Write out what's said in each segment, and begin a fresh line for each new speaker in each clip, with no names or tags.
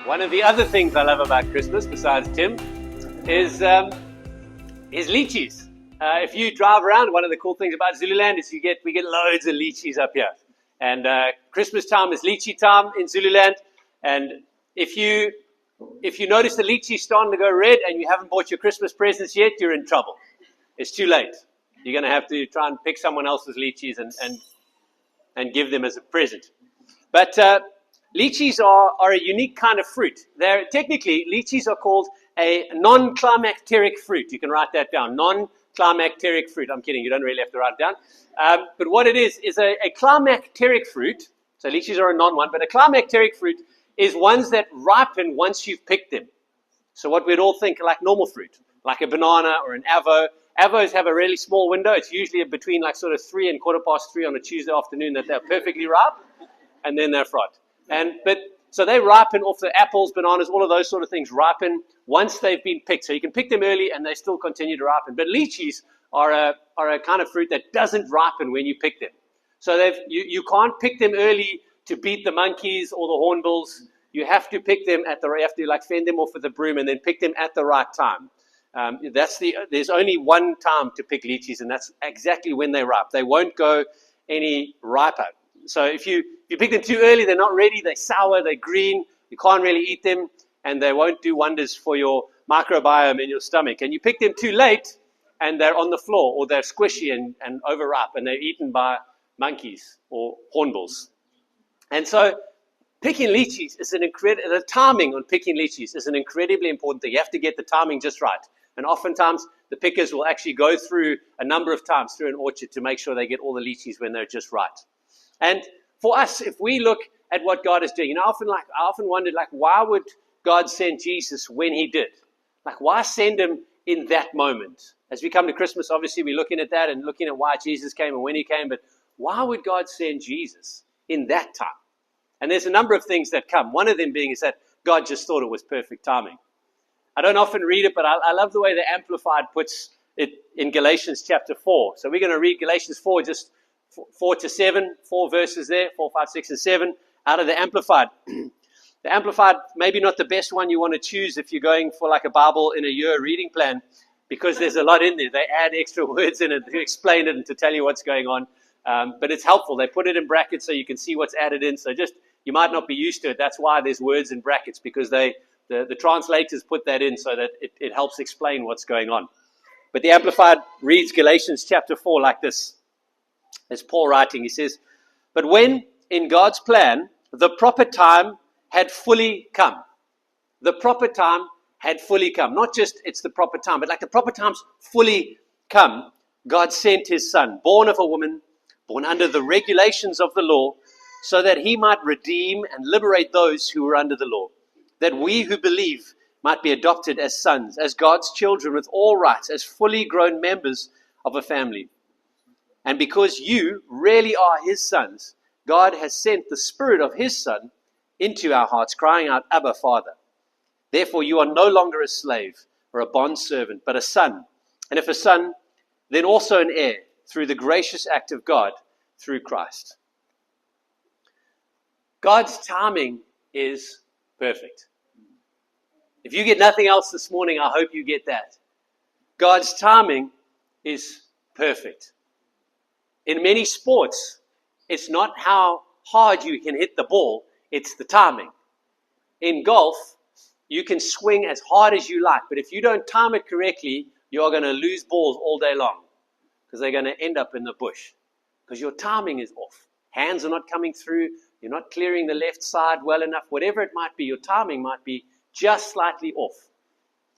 One of the other things I love about Christmas, besides Tim, is lychees. If you drive around, one of the cool things about Zululand is we get loads of lychees up here. And Christmas time is lychee time in Zululand. And if you notice the lychees starting to go red and you haven't bought your Christmas presents yet, you're in trouble. It's too late. You're going to have to try and pick someone else's lychees and give them as a present. But lychees are a unique kind of fruit. Technically, lychees are called a non-climacteric fruit. You can write that down. Non-climacteric fruit. I'm kidding. You don't really have to write it down. But what it is a climacteric fruit. So lychees are a non-one. But a climacteric fruit is ones that ripen once you've picked them. So what we'd all think like normal fruit, like a banana or an avo. Avos have a really small window. It's usually between like sort of 3 and 3:15 on a Tuesday afternoon that they're perfectly ripe, and then they're fried. So they ripen off the apples, bananas, all of those sort of things ripen once they've been picked. So you can pick them early and they still continue to ripen. But lychees are a kind of fruit that doesn't ripen when you pick them. So you can't pick them early to beat the monkeys or the hornbills. You have to pick them you have to like fend them off with a broom and then pick them at the right time. There's only one time to pick lychees, and that's exactly when they ripe. They won't go any riper. So if you pick them too early, they're not ready, they're sour, they're green, you can't really eat them, and they won't do wonders for your microbiome in your stomach. And you pick them too late, and they're on the floor, or they're squishy and overripe, and they're eaten by monkeys or hornbills. And so picking lychees is the timing on picking lychees is an incredibly important thing. You have to get the timing just right. And oftentimes, the pickers will actually go through a number of times through an orchard to make sure they get all the lychees when they're just right. And for us, if we look at what God is doing, I often wondered, why would God send Jesus when he did? Why send him in that moment? As we come to Christmas, obviously, we're looking at that and looking at why Jesus came and when he came, but why would God send Jesus in that time? And there's a number of things that come. One of them being is that God just thought it was perfect timing. I don't often read it, but I love the way the Amplified puts it in Galatians chapter 4. So we're going to read Galatians 4, just 4 to 7, 4 verses there, 4, 5, 6, and 7, out of the Amplified. The Amplified, maybe not the best one you want to choose if you're going for like a Bible in a year reading plan, because there's a lot in there. They add extra words in it to explain it and to tell you what's going on. But it's helpful. They put it in brackets so you can see what's added in. So you might not be used to it. That's why there's words in brackets, because the translators put that in so that it helps explain what's going on. But the Amplified reads Galatians chapter 4 like this. It's Paul writing. He says, "But when, in God's plan, the proper time had fully come." The proper time had fully come. Not just it's the proper time, but like the proper time's fully come. God sent his son, born of a woman, born under the regulations of the law, so that he might redeem and liberate those who were under the law, that we who believe might be adopted as sons, as God's children with all rights, as fully grown members of a family. And because you really are his sons, God has sent the Spirit of his Son into our hearts, crying out, "Abba, Father." Therefore, you are no longer a slave or a bondservant, but a son. And if a son, then also an heir through the gracious act of God through Christ. God's timing is perfect. If you get nothing else this morning, I hope you get that. God's timing is perfect. In many sports, it's not how hard you can hit the ball, it's the timing. In golf, you can swing as hard as you like, but if you don't time it correctly, you are going to lose balls all day long because they're going to end up in the bush because your timing is off. Hands are not coming through, you're not clearing the left side well enough, whatever it might be, your timing might be just slightly off.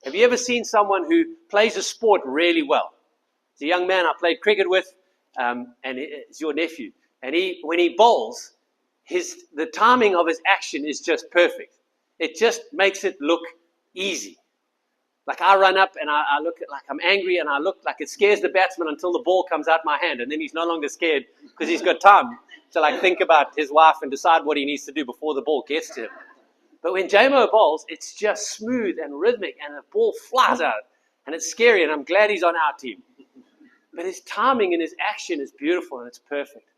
Have you ever seen someone who plays a sport really well? It's a young man I played cricket with, and it's your nephew. And when he bowls, the timing of his action is just perfect. It just makes it look easy. Like I run up and I look like I'm angry and I look like it scares the batsman until the ball comes out my hand, and then he's no longer scared because he's got time to think about his wife and decide what he needs to do before the ball gets to him. But when JMO bowls, it's just smooth and rhythmic and the ball flies out and it's scary, and I'm glad he's on our team. But his timing and his action is beautiful and it's perfect.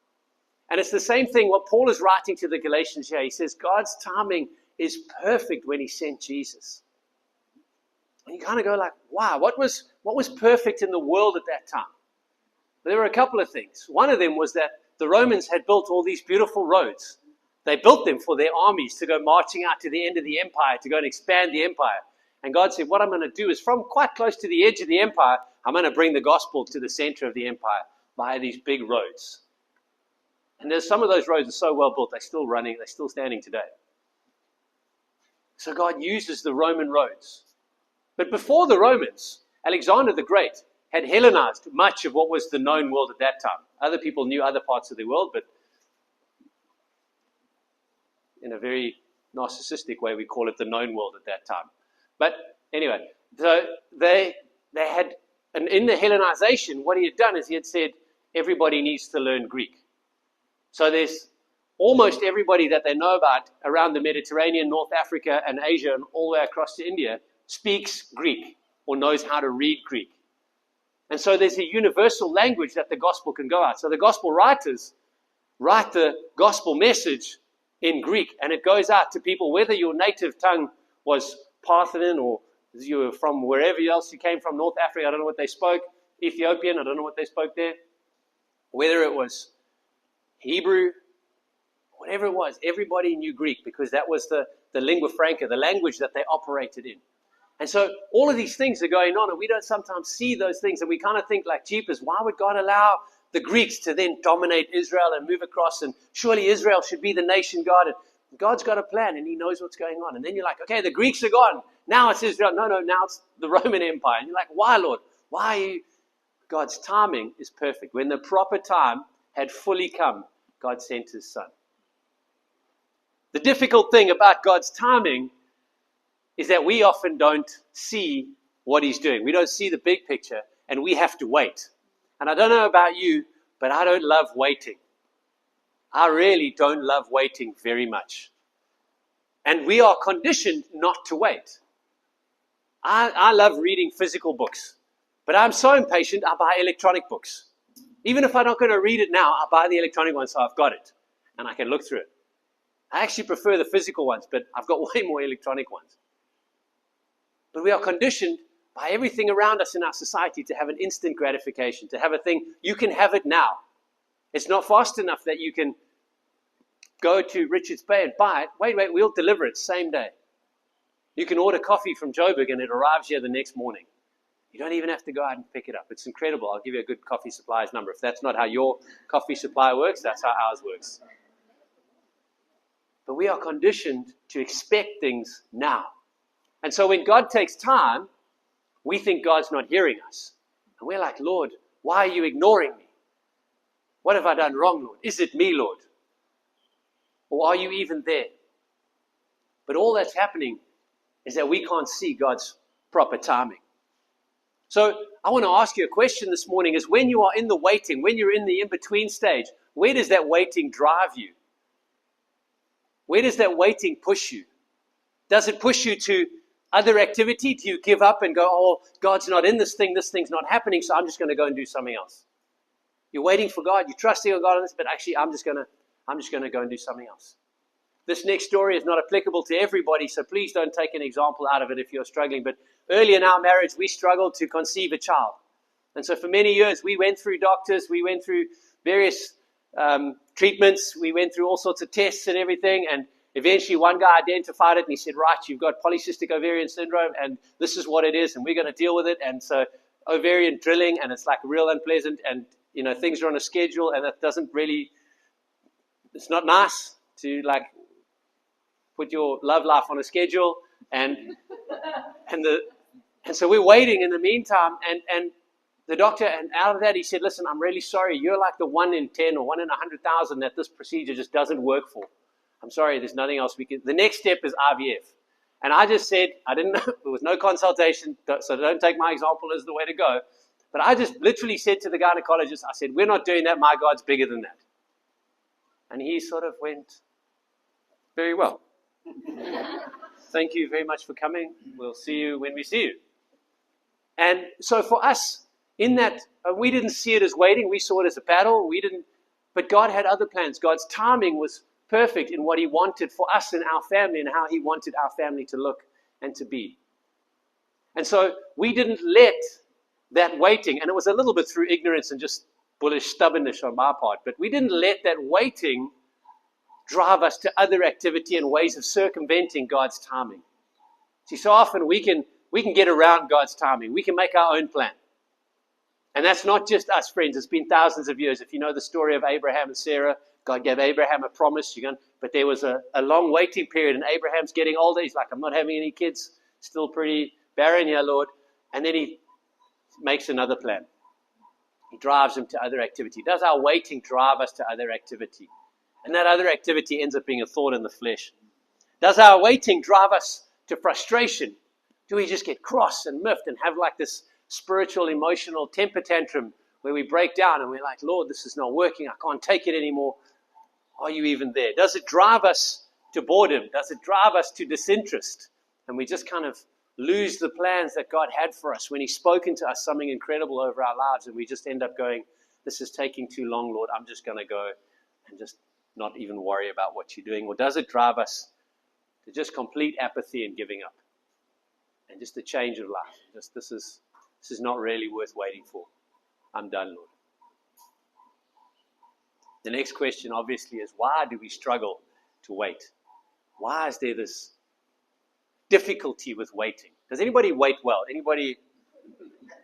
And it's the same thing what Paul is writing to the Galatians here. He says God's timing is perfect when he sent Jesus. And you kind of go like, wow, what was perfect in the world at that time? There were a couple of things. One of them was that the Romans had built all these beautiful roads. They built them for their armies to go marching out to the end of the empire, to go and expand the empire. And God said, what I'm going to do is from quite close to the edge of the empire, I'm going to bring the gospel to the center of the empire via these big roads. And there's some of those roads are so well built, they're still running, they're still standing today. So God uses the Roman roads. But before the Romans, Alexander the Great had Hellenized much of what was the known world at that time. Other people knew other parts of the world, but in a very narcissistic way, we call it the known world at that time. But anyway, so they had, and in the Hellenization, what he had done is he had said, everybody needs to learn Greek. So there's almost everybody that they know about around the Mediterranean, North Africa, and Asia, and all the way across to India, speaks Greek or knows how to read Greek. And so there's a universal language that the gospel can go out. So the gospel writers write the gospel message in Greek, and it goes out to people, whether your native tongue was Parthian or you were from wherever else you came from, North Africa, I don't know what they spoke, Ethiopian, I don't know what they spoke there, whether it was Hebrew, whatever it was, everybody knew Greek because that was the lingua franca, the language that they operated in. And so all of these things are going on, and we don't sometimes see those things, and we kind of think like, jeepers, why would God allow the Greeks to then dominate Israel and move across, and surely Israel should be the nation God, and God's got a plan, and he knows what's going on. And then you're like, okay, the Greeks are gone, now it's Israel. No, now it's the Roman Empire. And you're like, why, Lord? Why are you? God's timing is perfect. When the proper time had fully come, God sent his son. The difficult thing about God's timing is that we often don't see what he's doing. We don't see the big picture, and we have to wait. And I don't know about you, but I don't love waiting. I really don't love waiting very much. And we are conditioned not to wait. I love reading physical books, but I'm so impatient, I buy electronic books. Even if I'm not going to read it now, I buy the electronic one so I've got it, and I can look through it. I actually prefer the physical ones, but I've got way more electronic ones. But we are conditioned by everything around us in our society to have an instant gratification, to have a thing, you can have it now. It's not fast enough that you can go to Richards Bay and buy it. Wait, we'll deliver it same day. You can order coffee from Joburg and it arrives here the next morning. You don't even have to go out and pick it up. It's incredible. I'll give you a good coffee supplier's number. If that's not how your coffee supply works, that's how ours works. But we are conditioned to expect things now. And so when God takes time, we think God's not hearing us. And we're like, Lord, why are you ignoring me? What have I done wrong, Lord? Is it me, Lord? Or are you even there? But all that's happening is that we can't see God's proper timing. So I want to ask you a question this morning is when you are in the waiting, when you're in the in-between stage, where does that waiting drive you? Where does that waiting push you? Does it push you to other activity? Do you give up and go, oh, God's not in this thing's not happening, so I'm just going to go and do something else? You're waiting for God, you're trusting on God on this, but actually I'm just going to go and do something else. This next story is not applicable to everybody, so please don't take an example out of it if you're struggling. But early in our marriage, we struggled to conceive a child. And so for many years, we went through doctors, we went through various treatments, we went through all sorts of tests and everything, and eventually one guy identified it and he said, right, you've got polycystic ovarian syndrome and this is what it is and we're going to deal with it. And so ovarian drilling, and it's like real unpleasant, and you know things are on a schedule, and that doesn't really, it's not nice to like put your love life on a schedule, and so we're waiting in the meantime, and the doctor, and out of that he said, listen, I'm really sorry, you're like the 1 in 10 or 1 in 100,000 that this procedure just doesn't work for. I'm sorry, there's nothing else we can. The next step is IVF. And I just said, I didn't know, there was no consultation, so don't take my example as the way to go. But I just literally said to the gynecologist, I said, we're not doing that, my God's bigger than that. And he sort of went, very well. Thank you very much for coming. We'll see you when we see you. And so for us, in that, we didn't see it as waiting, we saw it as a battle, but God had other plans. God's timing was perfect in what He wanted for us and our family and how He wanted our family to look and to be. And so we didn't let that waiting, and it was a little bit through ignorance and just bullish stubbornness on my part, but we didn't let that waiting drive us to other activity and ways of circumventing God's timing. See, so often we can get around God's timing. We can make our own plan. And that's not just us, friends. It's been thousands of years. If you know the story of Abraham and Sarah, God gave Abraham a promise. But there was a long waiting period, and Abraham's getting older. He's like, I'm not having any kids. Still pretty barren here, Lord. And then he makes another plan. He drives him to other activity. Does our waiting drive us to other activity? And that other activity ends up being a thorn in the flesh. Does our waiting drive us to frustration? Do we just get cross and miffed and have like this spiritual, emotional temper tantrum where we break down and we're like, Lord, this is not working. I can't take it anymore. Are you even there? Does it drive us to boredom? Does it drive us to disinterest? And we just kind of lose the plans that God had for us when He's spoken to us something incredible over our lives, and we just end up going, this is taking too long, Lord. I'm just going to go and just not even worry about what you're doing. Or does it drive us to just complete apathy and giving up? And just a change of life. Just this is not really worth waiting for. I'm done, Lord. The next question, obviously, is why do we struggle to wait? Why is there this difficulty with waiting? Does anybody wait well? Anybody?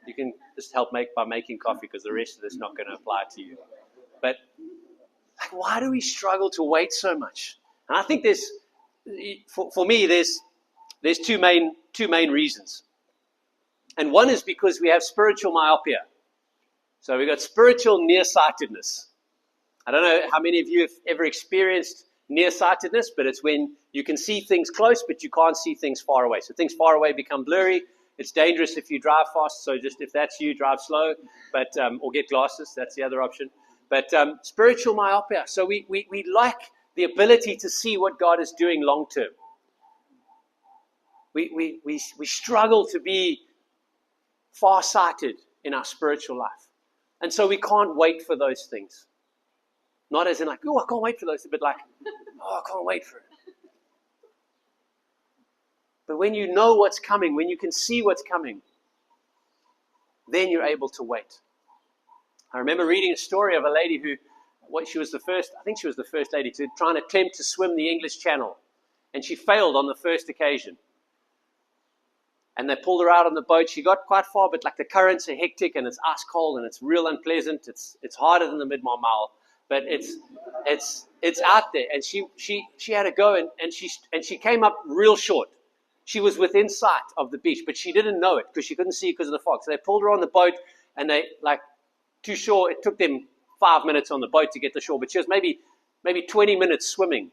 You can just help by making coffee, because the rest of this is not going to apply to you. But why do we struggle to wait so much? And I think for me, there's two main reasons. And one is because we have spiritual myopia. So we've got spiritual nearsightedness. I don't know how many of you have ever experienced nearsightedness, but it's when you can see things close, but you can't see things far away. So things far away become blurry. It's dangerous if you drive fast. So just if that's you, drive slow, but or get glasses. That's the other option. But spiritual myopia. So we lack the ability to see what God is doing long term. We struggle to be far-sighted in our spiritual life. And so we can't wait for those things. Not as in like, oh, I can't wait for those, but like, oh, I can't wait for it. But when you know what's coming, when you can see what's coming, then you're able to wait. I remember reading a story of a lady she was the first lady to try and attempt to swim the English Channel. And she failed on the first occasion. And they pulled her out on the boat. She got quite far, but like the currents are hectic and it's ice cold and it's real unpleasant. It's harder than the mid-mile, but it's out there. And she had to go and she came up real short. She was within sight of the beach, but she didn't know it because she couldn't see because of the fog. So they pulled her on the boat and they to shore. It took them 5 minutes on the boat to get to shore, but she was maybe 20 minutes swimming,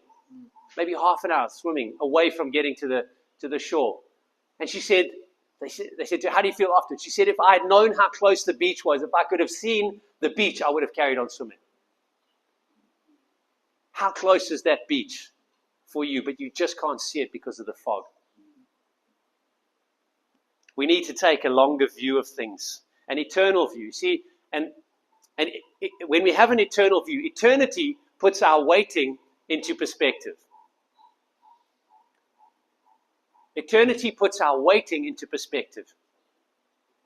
maybe half an hour swimming away from getting to the shore. And she said, they said to her, how do you feel after? She said, if I had known how close the beach was, if I could have seen the beach, I would have carried on swimming. How close is that beach for you? But you just can't see it because of the fog. We need to take a longer view of things, an eternal view. See, and when we have an eternal view, eternity puts our waiting into perspective. Eternity puts our waiting into perspective.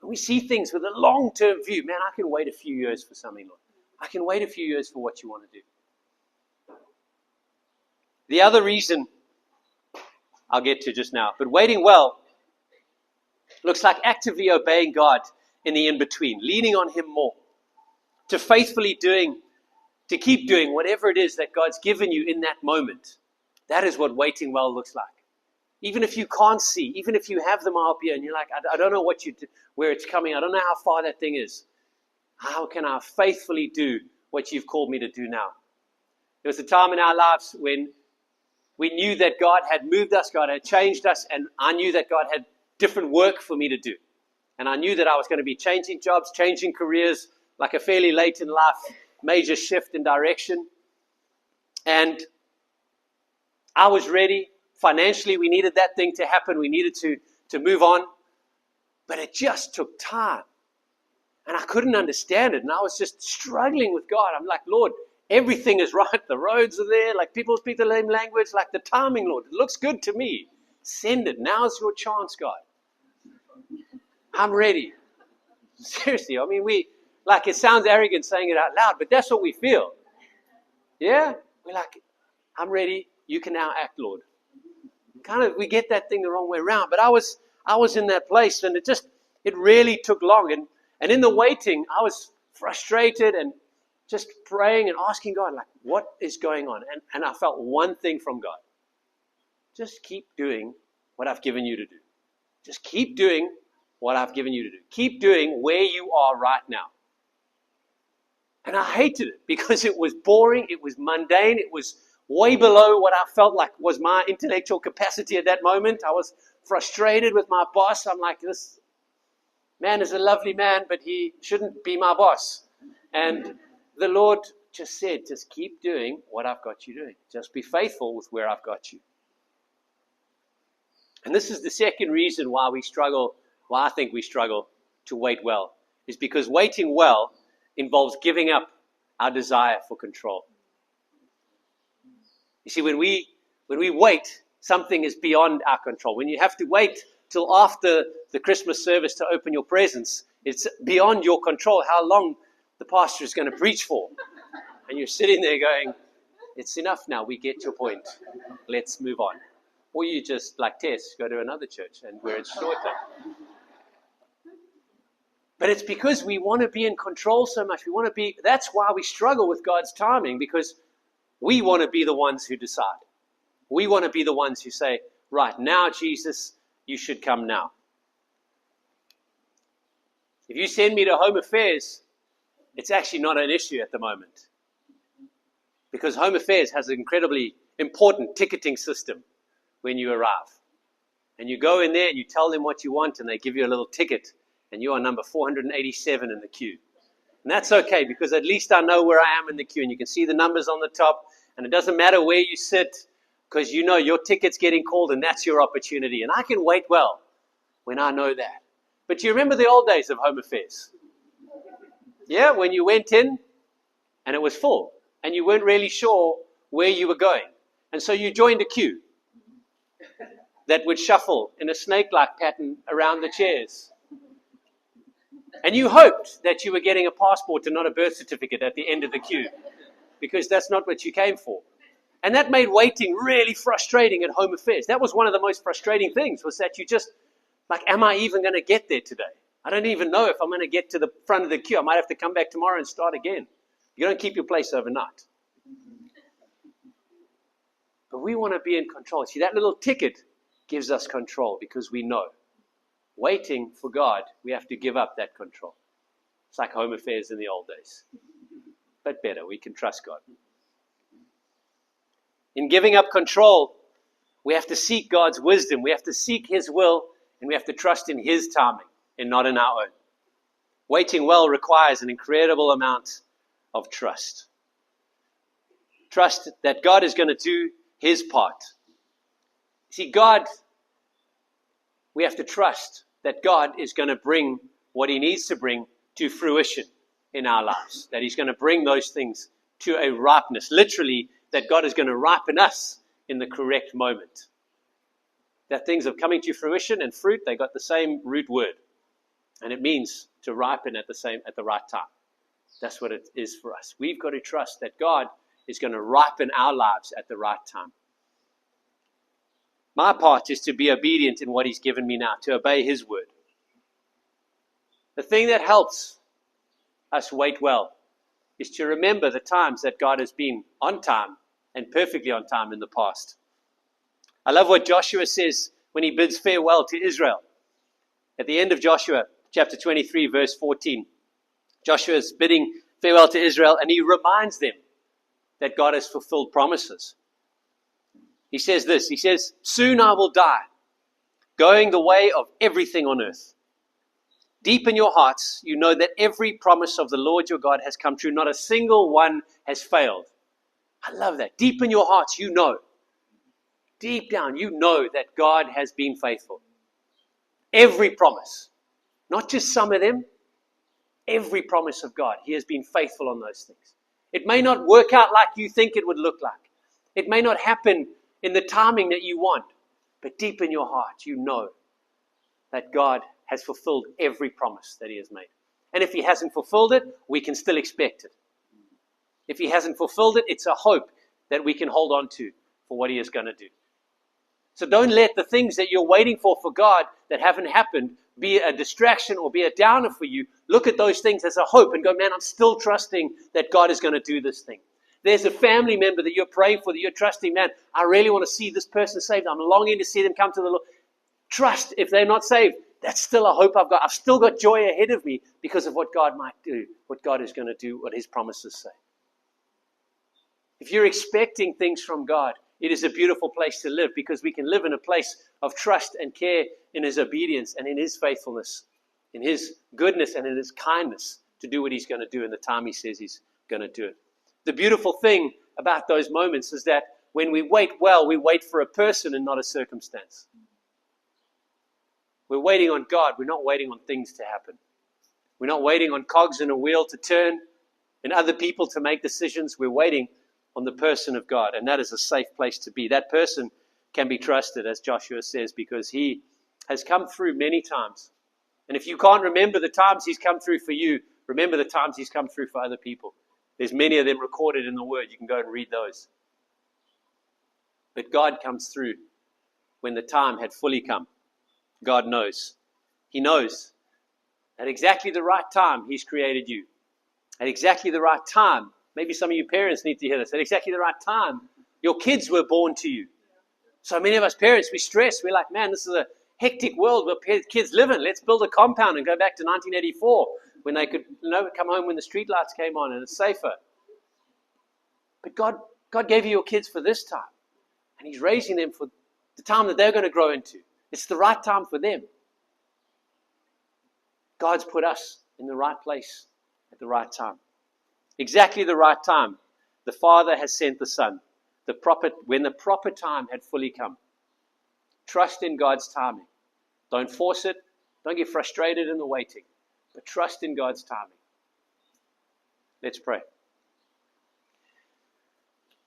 We see things with a long-term view. Man, I can wait a few years for something, Lord. I can wait a few years for what you want to do. The other reason I'll get to just now, but waiting well looks like actively obeying God in the in-between, leaning on Him more, to keep doing whatever it is that God's given you in that moment. That is what waiting well looks like. Even if you can't see, even if you have the myopia and you're like, I don't know where it's coming. I don't know how far that thing is. How can I faithfully do what you've called me to do now? There was a time in our lives when we knew that God had moved us, God had changed us, and I knew that God had different work for me to do. And I knew that I was going to be changing jobs, changing careers, like a fairly late in life, major shift in direction. And I was ready. Financially, we needed that thing to happen. We needed to move on. But it just took time. And I couldn't understand it. And I was just struggling with God. I'm like, Lord, Everything is right. The roads are there. Like people speak the same language. Like the timing, Lord. It looks good to me. Send it. Now's your chance, God. I'm ready. Seriously. I mean, it sounds arrogant saying it out loud, but that's what we feel. Yeah? We're like, I'm ready. You can now act, Lord. We get that thing the wrong way around. But I was in that place, and it really took long. And in the waiting, I was frustrated and just praying and asking God, like, what is going on? And I felt one thing from God. Just keep doing what I've given you to do. Just keep doing what I've given you to do. Keep doing where you are right now. And I hated it because it was boring. It was mundane. It was way below what I felt like was my intellectual capacity at that moment. I was frustrated with my boss. I'm like, this man is a lovely man, but he shouldn't be my boss. And the Lord just said, just keep doing what I've got you doing. Just be faithful with where I've got you. And this is the second reason why I think we struggle to wait well, is because waiting well involves giving up our desire for control. You see, when we wait, something is beyond our control. When you have to wait till after the Christmas service to open your presents, it's beyond your control how long the pastor is going to preach for. And you're sitting there going, it's enough now, we get your point. Let's move on. Or you just, like Tess, go to another church and where it's shorter. But it's because we want to be in control so much. That's why we struggle with God's timing, because we want to be the ones who decide. We want to be the ones who say, right, now, Jesus, you should come now. If you send me to Home Affairs, it's actually not an issue at the moment. Because Home Affairs has an incredibly important ticketing system when you arrive. And you go in there and you tell them what you want and they give you a little ticket and you are number 487 in the queue. And that's okay, because at least I know where I am in the queue and you can see the numbers on the top, and it doesn't matter where you sit because you know your ticket's getting called and that's your opportunity. And I can wait well when I know that. But do you remember the old days of Home Affairs? Yeah, when you went in and it was full and you weren't really sure where you were going. And so you joined a queue that would shuffle in a snake-like pattern around the chairs. And you hoped that you were getting a passport and not a birth certificate at the end of the queue, because that's not what you came for. And that made waiting really frustrating at Home Affairs. That was one of the most frustrating things, was that you just, like, am I even going to get there today? I don't even know if I'm going to get to the front of the queue. I might have to come back tomorrow and start again. You don't keep your place overnight. But we want to be in control. See, that little ticket gives us control because we know. Waiting for God, we have to give up that control. It's like Home Affairs in the old days. But better, we can trust God. In giving up control, we have to seek God's wisdom. We have to seek His will, and we have to trust in His timing and not in our own. Waiting well requires an incredible amount of trust. Trust that God is going to do His part. See, we have to trust that God is going to bring what He needs to bring to fruition in our lives. That He's going to bring those things to a ripeness. Literally, that God is going to ripen us in the correct moment. That things are coming to fruition, and fruit, they got the same root word. And it means to ripen at the right time. That's what it is for us. We've got to trust that God is going to ripen our lives at the right time. My part is to be obedient in what He's given me now, to obey His word. The thing that helps us wait well is to remember the times that God has been on time and perfectly on time in the past. I love what Joshua says when he bids farewell to Israel. At the end of Joshua, chapter 23, verse 14, Joshua is bidding farewell to Israel, and he reminds them that God has fulfilled promises. He says this, he says, soon I will die, going the way of everything on earth. Deep in your hearts, you know that every promise of the Lord your God has come true. Not a single one has failed. I love that. Deep in your hearts, you know. Deep down, you know that God has been faithful. Every promise. Not just some of them. Every promise of God. He has been faithful on those things. It may not work out like you think it would look like. It may not happen in the timing that you want. But deep in your heart, you know that God has fulfilled every promise that He has made. And if He hasn't fulfilled it, we can still expect it. If He hasn't fulfilled it, it's a hope that we can hold on to for what He is going to do. So don't let the things that you're waiting for God that haven't happened be a distraction or be a downer for you. Look at those things as a hope and go, man, I'm still trusting that God is going to do this thing. There's a family member that you're praying for, that you're trusting, man, I really want to see this person saved. I'm longing to see them come to the Lord. Trust, if they're not saved, that's still a hope I've got. I've still got joy ahead of me because of what God might do, what God is going to do, what His promises say. If you're expecting things from God, it is a beautiful place to live because we can live in a place of trust and care in His obedience and in His faithfulness, in His goodness and in His kindness to do what He's going to do in the time He says He's going to do it. The beautiful thing about those moments is that when we wait well, we wait for a person and not a circumstance. We're waiting on God. We're not waiting on things to happen. We're not waiting on cogs in a wheel to turn and other people to make decisions. We're waiting on the person of God, and that is a safe place to be. That person can be trusted, as Joshua says, because He has come through many times. And if you can't remember the times He's come through for you, remember the times He's come through for other people. There's many of them recorded in the Word. You can go and read those. But God comes through when the time had fully come. God knows. He knows at exactly the right time He's created you. At exactly the right time. Maybe some of you parents need to hear this. At exactly the right time, your kids were born to you. So many of us parents, we stress. We're like, man, this is a hectic world where kids live in. Let's build a compound and go back to 1984 when they could come home when the street lights came on and it's safer. But God gave you your kids for this time. And He's raising them for the time that they're going to grow into. It's the right time for them. God's put us in the right place at the right time. Exactly the right time. The Father has sent the Son. When the proper time had fully come. Trust in God's timing. Don't force it. Don't get frustrated in the waiting. But trust in God's timing. Let's pray.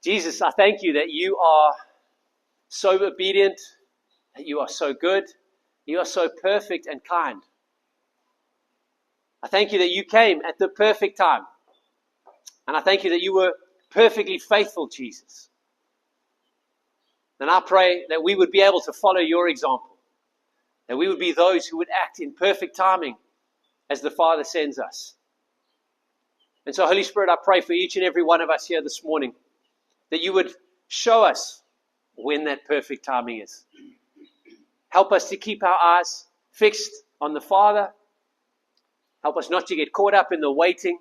Jesus, I thank You that You are so obedient, that You are so good, You are so perfect and kind. I thank You that You came at the perfect time. And I thank You that You were perfectly faithful, Jesus. And I pray that we would be able to follow Your example. That we would be those who would act in perfect timing as the Father sends us. And so, Holy Spirit, I pray for each and every one of us here this morning that You would show us when that perfect timing is. Help us to keep our eyes fixed on the Father. Help us not to get caught up in the waiting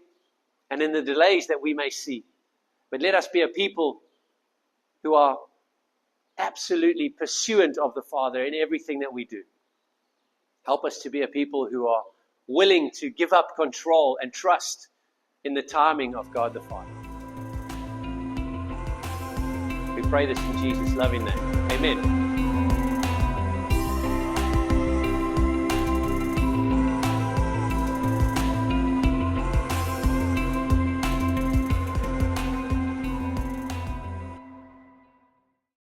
and in the delays that we may see. But let us be a people who are absolutely pursuant of the Father in everything that we do. Help us to be a people who are willing to give up control and trust in the timing of God the Father. We pray this in Jesus' loving name. Amen.